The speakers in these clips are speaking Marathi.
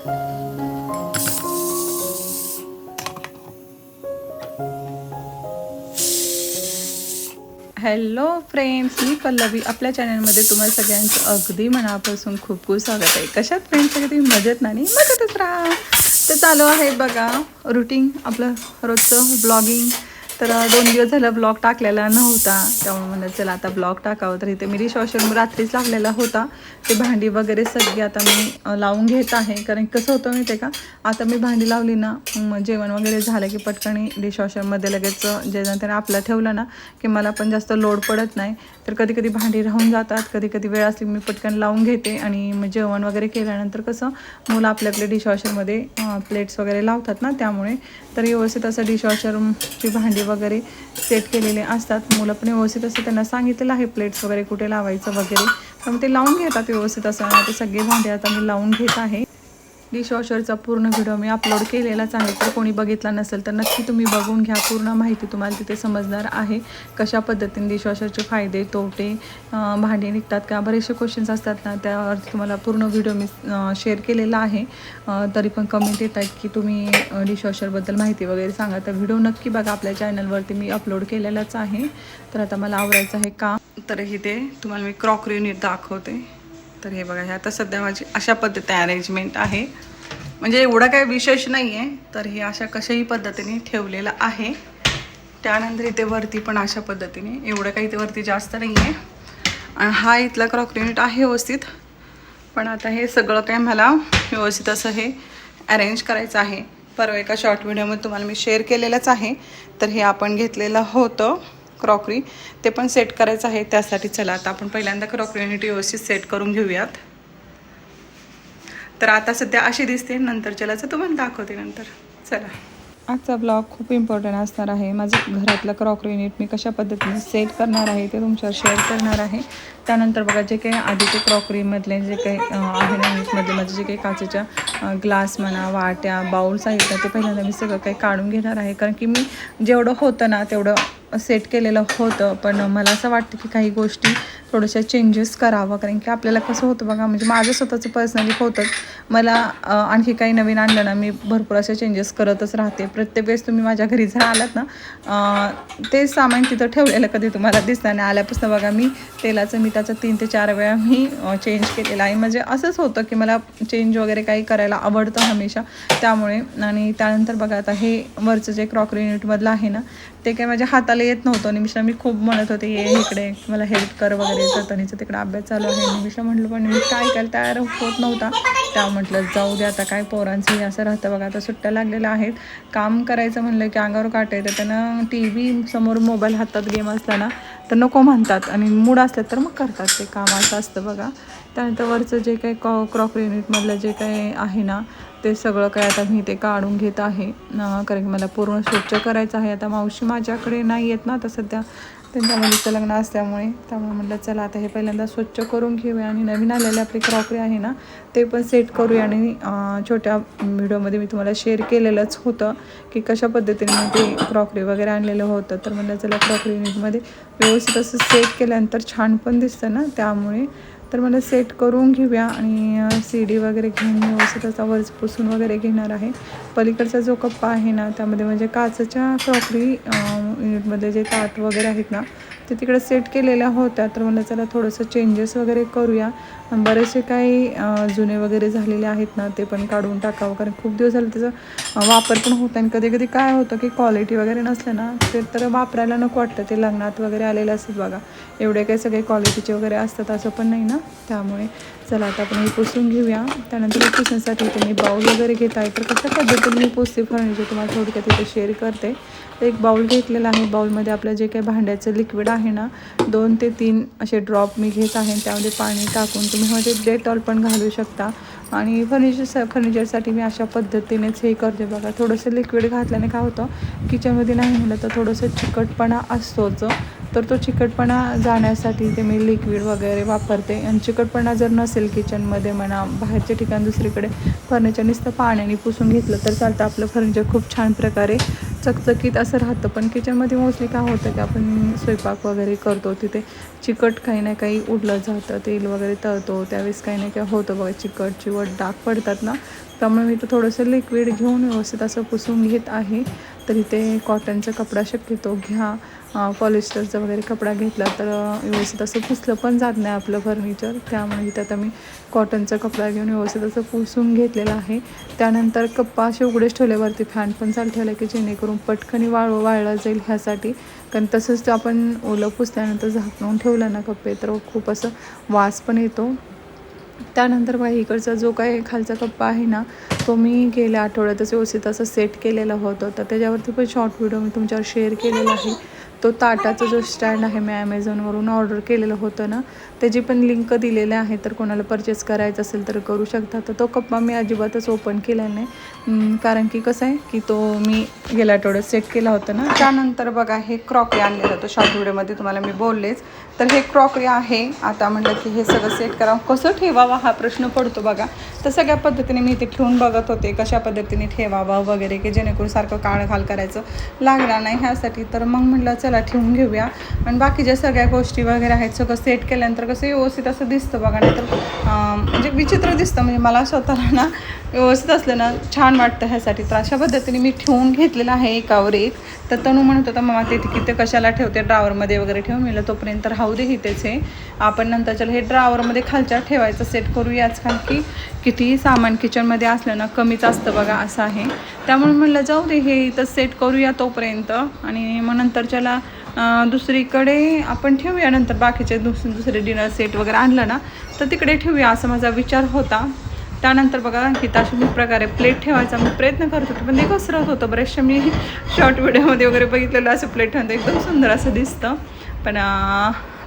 हॅलो फ्रेंड्स, मी पल्लवी आपल्या चॅनलमध्ये तुम्हाला सगळ्यांचं अगदी मनापासून खूप खूप स्वागत आहे. कशात फ्रेंड्स सगळे तुम्ही मजेत नाही मजेतच राहा. तर चालू आहे बघा रुटीन आपलं रोजचं ब्लॉगिंग. तर 2 दिवस झालं ब्लॉग टाकलेला नव्हता, त्यामुळे म्हणलं चला आता ब्लॉग टाकावं. तर इथे मी डिशवॉशर रात्रीच लागलेला होता. ते भांडी वगैरे सगळी आता मी लावून घेत आहे. कारण कसं होतं माहिती आहे का, आता मी भांडी लावली ना, जेवण वगैरे झालं की पटकन डिशवॉशरमध्ये लगेच जेवण त्याने आपलं ठेवलं ना की मला पण जास्त लोड पडत नाही. तर कधी कधी भांडी राहून जातात, कधी कधी वेळ असली मी पटकन लावून घेते. आणि मग जेवण वगैरे केल्यानंतर कसं मुलं आपल्या डिशवॉशरमध्ये प्लेट्स वगैरे लावतात ना, त्यामुळे तर व्यवस्थित असं डिशवॉशरची भांडी वगैरे सेट केलेले असतात. मुलं पण व्यवस्थित असं त्यांना सांगितलेलं आहे प्लेट्स वगैरे कुठे लावायचं वगैरे, तर मग ते लावून घेतात व्यवस्थित असं. ते सगळे भांडे आता मी लावून घेत आहे. डिशवॉशरचा पूर्ण व्हिडिओ मी अपलोड केलेलाच आहे, तर कोणी बघितला नसेल तर नक्की तुम्ही बघून घ्या. पूर्ण माहिती तुम्हाला तिथे समजणार आहे. कशा पद्धतीने डिशवॉशरचे फायदे तोटे, भांडे निघतात का, बरेचसे क्वेश्चन्स असतात ना, त्यावरती तुम्हाला पूर्ण व्हिडिओ मी शेअर केलेला आहे. तरी पण कमेंट येत आहेत की तुम्ही डिशवॉशरबद्दल माहिती वगैरे सांगा, तर व्हिडिओ नक्की बघा. आपल्या चॅनलवरती मी अपलोड केलेलाच आहे. तर आता मला आवरायचं आहे काम. तर इथे तुम्हाला मी क्रॉकरी युनिट दाखवते. तर हे बघा, हे आता सध्या माझी अशा पद्धतीने अरेंजमेंट आहे. म्हणजे एवढं काही विशेष नाही आहे. तर हे अशा कशाही पद्धतीने ठेवलेलं आहे. त्यानंतर इथे वरती पण अशा पद्धतीने, एवढं काही इथे वरती जास्त नाही आहे. आणि हा इथला क्रॉकरी युनिट आहे व्यवस्थित. पण आता हे सगळं काय मला व्यवस्थित असं हे अरेंज करायचं आहे. परवा एका शॉर्ट व्हिडिओमध्ये तुम्हाला मी शेअर केलेलंच आहे. तर हे आपण घेतलेलं होतं क्रॉकरी, ते पण सेट करायचं आहे. त्यासाठी चला आता आपण पहिल्यांदा क्रॉकरी युनिट व्यवस्थित सेट करून घेऊयात. तर आता सध्या अशी दिसते, नंतर चलाचं तुम्हाला दाखवते नंतर. चला, आजचा ब्लॉग खूप इम्पॉर्टंट असणार आहे. माझं घरातलं क्रॉकरी युनिट मी कशा पद्धतीने सेट करणार आहे ते तुमच्यावर शेअर करणार आहे. त्यानंतर बघा, जे काही आधीचे क्रॉकरीमधले जे काही आहे ना, युनिटमधले माझे जे काही काचेच्या ग्लास म्हणा, वाट्या, बाउल्स आहेत ना, ते पहिल्यांदा मी सगळं काही काढून घेणार आहे. कारण की मी जेवढं होतं ना तेवढं सेट केलेलं होतं, पण मला असं वाटतं की काही गोष्टी थोड्याशा चेंजेस करावं. कारण की आपल्याला कसं होतं बघा, म्हणजे माझं स्वतःचं पर्सनली होतं, मला आणखी काही नवीन आणलं ना, मी भरपूर असे चेंजेस करतच राहते. प्रत्येक वेळेस तुम्ही माझ्या घरी जर आलात ना, ते सामान तिथं ठेवलेलं कधी तुम्हाला दिसणार नाही. आल्यापासून बघा, मी तेलाचं मिठाचं 3 ते 4 वेळा मी चेंज केलेलं आहे. म्हणजे असंच होतं की मला चेंज वगैरे काही करायला आवडतं हमेशा, त्यामुळे. आणि त्यानंतर बघा, आता हे वरचं जे क्रॉकरी युनिटमधलं आहे ना, ते काही माझ्या हाताला येत नव्हतं. आणि मी खूप म्हणत होते ये इकडे, मला हेल्प कर वगैरे. जतनीचं तिकडे अभ्यास चालू आहे. निमिषा म्हटलं, पण मी काय करायला तयार होत नव्हता. त्या म्हटलं जाऊ दे आता, काय पोरांचं असं राहतं बघा. आता सुट्ट्या लागलेल्या आहेत, काम करायचं म्हणलं की अंगावर काटा येतं. त्यांना टी व्ही समोर मोबाईल हातात गेम असला ना तर नको म्हणतात, आणि मूड असलं तर मग करतात ते काम. असं असतं बघा. त्यानंतर वरचं जे काही क्रॉकरी युनिटमधलं जे काही आहे ना, ते सगळं काय आता मी ते काढून घेत आहे. कारण की मला पूर्ण स्वच्छ करायचं आहे. आता मावशी माझ्याकडे नाही येत ना आता सध्या, त्यांच्या मुलीचं लग्न असल्यामुळे. त्यामुळे म्हटलं चला आता हे पहिल्यांदा स्वच्छ करून घेऊया. आणि नवीन आलेले आपली क्रॉकरी आहे ना, ते पण सेट करूया. आणि छोट्या व्हिडिओमध्ये मी तुम्हाला शेअर केलेलंच होतं की कशा पद्धतीने मी ते क्रॉकरी वगैरे आणलेलं होतं. तर म्हटलं चला क्रॉकरी युनिटमध्ये व्यवस्थित असं सेट केल्यानंतर छान पण दिसतं ना, त्यामुळे. तर मला सेट करून घेऊया. आणि सीडी वगैरे घेऊन व्यवस्थित असा वरच पुसून वगैरे घेणार आहे. पलीकडचा जो कप्पा आहे ना, त्यामध्ये म्हणजे काचेच्या क्रॉकरी युनिटमधले जे ताट वगैरे आहेत ना, ते तिकडे सेट केलेल्या होत्या. तर मला चला थोडंसं चेंजेस वगैरे करूया. बरेचसे काही जुने वगैरे झालेले आहेत ना, ते पण काढून टाकावं. कारण खूप दिवस झाले त्याचा वापर पण होता. आणि कधी कधी काय होतं की क्वालिटी वगैरे नसलं ना, ते तर वापरायला नको वाटतं. ते लग्नात वगैरे आलेले असतात बघा, एवढे काही सगळे क्वालिटीचे वगैरे असतात असं पण नाही ना, त्यामुळे. चला आता आपण हे पुसून घेऊया. त्यानंतर पुसण्यासाठी इथे मी बाऊल वगैरे घेत आहे. तर कशा पद्धतीने मी पुसते फर्निचर तुम्हाला थोडक्यात इथे शेअर करते. एक बाऊल घेतलेला आहे. बाऊलमध्ये आपलं जे काही भांड्याचं लिक्विड आहे ना, 2 ते 3 असे ड्रॉप मी घेत आहे. त्यामध्ये पाणी टाकून तुम्ही मध्ये डेटॉल पण घालू शकता. आणि फर्निचरसाठी मी अशा पद्धतीनेच हे करते बघा. थोडंसं लिक्विड घातल्याने काय होतं, किचनमध्ये नाही म्हणलं तर थोडंसं चिकटपणा असतोच. तर तो चिकटपणा जाण्यासाठी ते मी लिक्विड वगैरे वापरते. आणि चिकटपणा जर नसेल किचनमध्ये म्हणा, बाहेरच्या ठिकाणी दुसरीकडे, फर्निचर नुसतं पाण्याने पुसून घेतलं तर चालतं. आपलं फर्निचर खूप छान प्रकारे चकचकीत असं राहतं. पण किचनमध्ये मोस्टली काय होतं की आपण स्वयंपाक वगैरे करतो तिथे चिकट काही ना काही उडलं जातं, तेल वगैरे तळतो त्यावेळेस काही ना काही होतं बघा, चिकट चिवट डाग पडतात ना. त्यामुळे मी तर थोडंसं लिक्विड घेऊन व्यवस्थित असं पुसून घेत आहे. तर इथे कॉटनचा कपडा शक्यतो घ्या, पॉलिस्टरचा वगैरे कपडा घेतला तर व्यवस्थित असं पुसलं पण जात नाही आपलं फर्निचर. त्यामुळे इथं आता मी कॉटनचा कपडा घेऊन व्यवस्थित असं पुसून घेतलेला आहे. त्यानंतर कप्पा असे उघडेच ठेवल्यावरती फॅन पण चालू ठेवला की जेणेकरून पटकन वाळला जाईल ह्यासाठी. कारण तसंच आपण ओलं पुसल्यानंतर झाकून ठेवलं ना कप्पे तर खूप असं वास पण येतो. त्यानंतर बघा इकडचा जो काही खालचा कप्पा आहे ना तो मी गेल्या आठवड्यातच व्यवस्थित असं सेट केलेलं होतं. तर त्याच्यावरती पण शॉर्ट व्हिडिओ मी तुमच्यावर शेअर केलेला आहे. तो ताटाचा जो स्टँड आहे मी ॲमेझॉनवरून ऑर्डर केलेलं होतं ना, त्याची पण लिंक दिलेली आहे. तर कोणाला परचेस करायचं असेल तर करू शकता. तर तो कप्पा मी अजिबातच ओपन केला नाही, कारण की कसं आहे की तो मी गेल्या आठवड्यात सेट केला होता ना. त्यानंतर बघा हे क्रॉकरी आणलेलं होतं, शॉर्ट व्हिडिओमध्ये तुम्हाला मी बोललेच. तर हे क्रॉकरी आहे. आता म्हटलं की हे सगळं सेट करावं, कसं ठेवावा हा प्रश्न पडतो बघा. तर सगळ्या पद्धतीने मी इथे ठेवून बघत होते कशा पद्धतीने ठेवावं वगैरे की जेणेकरून सारखं काळखाल करायचं लागणार नाही ह्यासाठी. तर मग म्हटलं चला ठेवून घेऊया. आणि बाकीच्या सगळ्या गोष्टी वगैरे आहेत सगळं सेट केल्यानंतर कसं व्यवस्थित असं दिसतं बघा. नाही तर म्हणजे विचित्र दिसतं, म्हणजे मला स्वतःला ना व्यवस्थित असलं ना छान वाटतं ह्यासाठी. तर अशा पद्धतीने मी ठेवून घेतलेलं आहे एकावर एक. तर तनू म्हणत होता मग ते किती कशाला ठेवते ड्रावरमध्ये वगैरे ठेवून, मिळलं तोपर्यंत राहू दे इथेच हे आपण नंतर चला हे ड्रावरमध्ये खालच्या ठेवायचं सेट करूयाच. कारण की कितीही सामान किचनमध्ये असलं ना कमीच असतं बघा, असं आहे. त्यामुळे म्हणलं जाऊ दे हे इथं सेट करूया तोपर्यंत, आणि मग नंतरच्याला दुसरीकडे आपण ठेवूया नंतर बाकीचे दुसरे डिनर सेट वगैरे आणलं ना तर तिकडे ठेवूया असा माझा विचार होता. त्यानंतर बघा इथं अशा प्रकारे प्लेट ठेवायचा मी प्रयत्न करत होते, पण ते घसरत होतं. बरेचशा मी शॉर्ट व्हिडिओमध्ये वगैरे बघितलेलं असं प्लेट ठेवतं एकदम सुंदर असं दिसतं. पण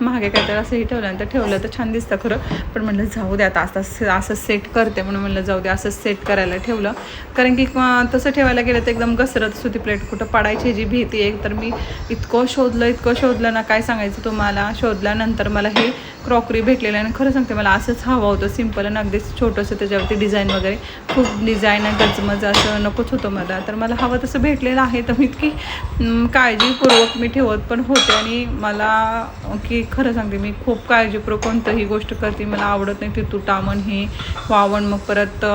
महागे काहीतरी असंही ठेवलं तर छान दिसतं खरं. पण म्हणलं जाऊ दे आता असं सेट करते म्हणून म्हणलं जाऊ दे असं सेट करायला ठेवलं. कारण की तसं ठेवायला गेलं तर एकदम घसरत होती प्लेट, कुठं पडायची जी भीती आहे. तर मी इतकं शोधलं ना काय सांगायचं तुम्हाला. शोधल्यानंतर मला हे क्रॉकरी भेटलेलं आहे आणि खरं सांगते मला असंच हवं होतं, सिम्पल आणि अगदी छोटंसं. त्याच्यावरती डिझाईन वगैरे खूप डिझाईन आणि गजमज असं नकोच होतं मला. तर मला हवं तसं भेटलेलं आहे. तर मी इतकी काळजीपूर्वक मी ठेवत पण होते. आणि मला की खरं सांगते मी खूप काळजीपूर्वक कोणतंही गोष्ट करते, मला आवडत नाही ती तुटामण हे वावण मग परत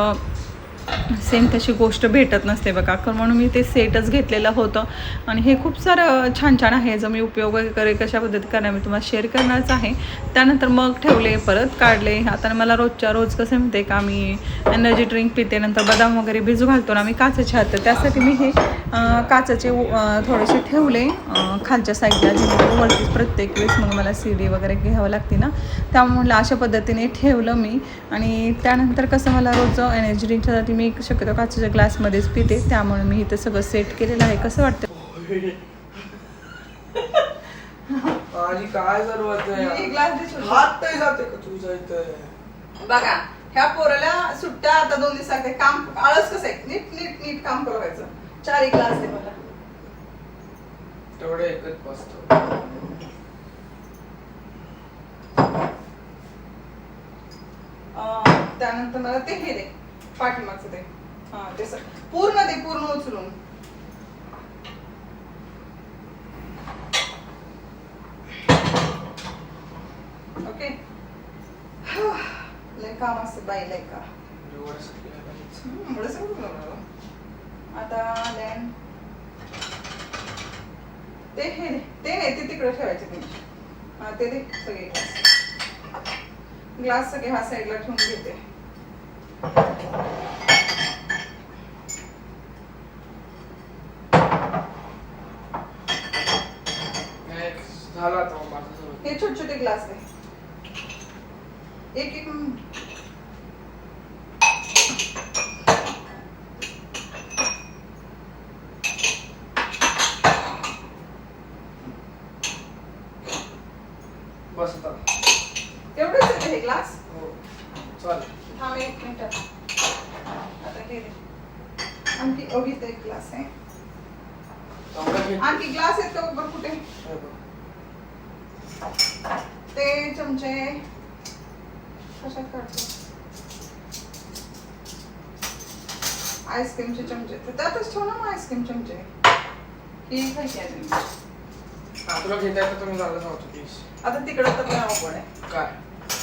सेम तशी गोष्ट भेटत नसते बघा. म्हणून मी ते सेटच घेतलेलं होतं. आणि हे खूप सारं छान छान आहे, जो मी उपयोग कशा पद्धती करणार मी तुम्हाला शेअर करणारच आहे. त्यानंतर मग ठेवले, परत काढले. आता मला रोजच्या रोज कसं म्हणते का मी एनर्जी ड्रिंक पिते, नंतर बदाम वगैरे भिजू घालतो ना मी काचेचे हात. त्यासाठी मी हे काचेचे थोडेसे ठेवले खालच्या साईडला, जेणेकरून वरतीच प्रत्येक वेळेस मग मला CD वगैरे घ्यावं लागते ना. त्यामुळे म्हटलं अशा पद्धतीने ठेवलं मी. आणि त्यानंतर कसं मला रोज एनर्जी ड्रिंकसाठी मी शक्यतो काचेच्या ग्लासमध्येच पिते, त्यामुळे मी इथं सगळं सेट केलेलं आहे. कसं वाटतं काय बघा. ह्या पोराला सुट्ट्या आता 2 दिवसात काम आळस कसं आहे, नीट काम करायचं. 4 ग्लास दे मला तेवढे एकच बसतो. त्यानंतर मला ते हे दे पाठीमागचं ते, ते पूर्ण उचलून. ओके. लय काम असतं बाई, लय का आता ते हे ते नाही ते तिकडे ठेवायचे तुम्ही. ते दे सगळे ग्लास सगळे हा साईडला ठेवून घेते. झाला हे छोटे ग्लास दे एक बस आता एवढेच आहे हे ग्लास. हो चालेल. थांब 1 मिनिट. आता हे दे आणखी एक ग्लास आहे. आणखी ग्लास आहेत का ऊपर कुठे ते चमचे कशात काढतो. आईस्क्रीमचे चमचे तर त्यातच ठेव ना मग आईस्क्रीम चमचे. ही काय केली? हा तुला घेता येतं तुम्ही झालं नव्हतं प्लीज. आता तिकडं तर काय अवघड आहे काय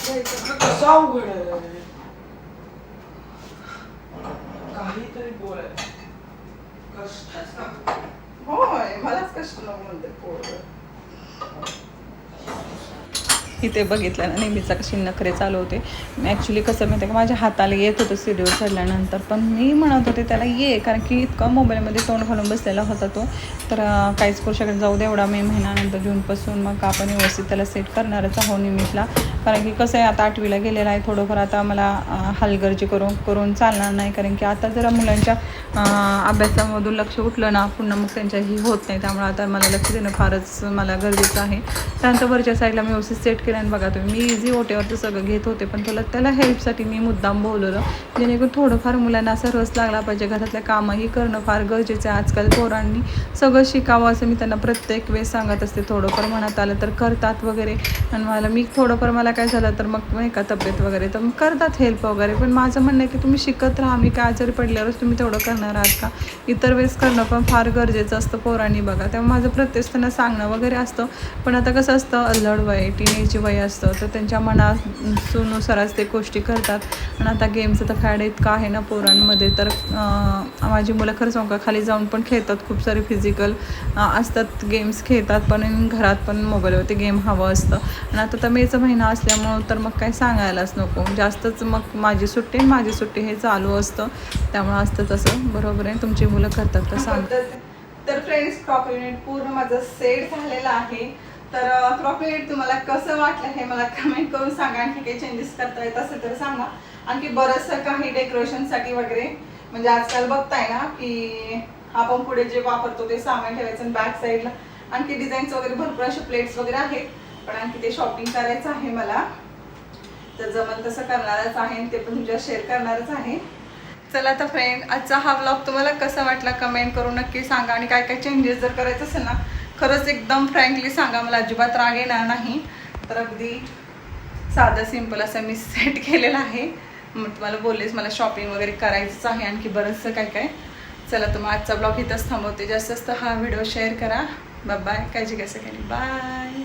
घ्यायचं. कसं अवघड आहे काहीतरी बोलाय कष्टच का होय मलाच कष्ट नको म्हणते पोरं. इथे बघितलं ना नेहमीचा कशी नखरे चालू होते. मी ॲक्च्युली कसं माहिती आहे का माझ्या हाताला येत होतं सीडीवर चढल्यानंतर, पण मी म्हणत होते त्याला ये, कारण की इतका मोबाईलमध्ये तोंड घालून बसलेला होता तो. तर काहीच करू शकत जाऊ दे, एवढा मे महिन्यानंतर जूनपासून मग आपण व्यवस्थित त्याला सेट करणारच आहो निमिषला. कारण की कसं आहे आता 8वीला गेलेला आहे, थोडंफार आता मला हलगर्जी करून चालणार नाही. कारण की आता जरा मुलांच्या अभ्यासामधून लक्ष उठलं ना पुन्हा मग त्यांच्याही होत नाही, त्यामुळे आता मला लक्ष देणं फारच मला गरजेचं आहे. त्यानंतर वरच्या साईडला मी व्यवस्थित सेट केलं आणि बघा तुम्ही मी इझी ओटेवरचं सगळं घेत होते, पण त्याला हेल्पसाठी मी मुद्दाम बोलवलं, जेणेकरून थोडंफार मुलांना असा रस लागला पाहिजे. घरातल्या कामंही करणं फार गरजेचं आहे. आजकाल पोरांनी सगळं शिकावं असं मी त्यांना प्रत्येक वेळेस सांगत असते. थोडंफार मनात आलं तर करतात वगैरे, आणि मी थोडंफार मला काय झालं तर मग नाही का तब्येत वगैरे तर मग करतात हेल्प वगैरे. पण माझं म्हणणं आहे की तुम्ही शिकत राहा. मी काय आजारी पडल्यावरच तुम्ही तेवढं करणार आहात का? इतर वेळेस करणं पण फार गरजेचं असतं पोरांनी बघा. त्यामुळे माझं प्रत्येक त्यांना सांगणं वगैरे असतं. पण आता कसं असतं अल्लड वय टीनेज वय असतं, तर त्यांच्या मनानुसारच ते गोष्टी करतात. आणि आता गेमचं तर फॅड इतकं आहे ना पोरांमध्ये, तर माझी मुलं खरं सांगू का खाली जाऊन पण खेळतात, खूप सारे फिजिकल असतात गेम्स खेळतात, पण घरात पण मोबाईलवरती गेम हवं असतं. आणि आता तर मेचा महिना असल्यामुळं तर मग काय सांगायलाच नको, जास्तच मग माझी सुट्टी हे चालू असतं. त्यामुळं असतं तसं. बरोबर आहे, तुमची मुलं करतात तर सांगतात. तर फ्रेंड्स क्रॉप युनिट पूर्ण माझं सेट झालेलं आहे. तर क्रॉप युनिट तुम्हाला कसं वाटलं हे मला कमेंट करून सांगा. आणखी काही चेंजेस करता येत असेल तर सांगा. आणखी बरंचसं काही डेकोरेशनसाठी वगैरे, म्हणजे आजकाल बघताय ना की आपण पुढे जे वापरतो ते सामान ठेवायचं आणि बॅक साईडला आणखी डिझाईन्स वगैरे भरपूर असे प्लेट्स वगैरे आहेत, पण आणखी ते शॉपिंग करायचं आहे मला. तर जमल तसं करणारच आहे, ते पण तुमच्या शेअर करणारच आहे. चला तर फ्रेंड, आजचा हा व्लॉग तुम्हाला कसा वाटला कमेंट करून नक्की सांगा. आणि काय काय चेंजेस जर करायचं असेल ना खरंच एकदम फ्रँकली सांगा, मला अजिबात राग येणार नाही. तर अगदी साधं सिंपल असं मी सेट केलेलं आहे. मग तुम्हाला बोललेच मला शॉपिंग वगैरे करायचंच आहे, आणखी बरंचसं काय काय. चला तर मग आजचा ब्लॉग इथंच थांबवते. जास्त हा व्हिडिओ शेअर करा. बाय, काळजी घ्या सगळ्यांनी, बाय.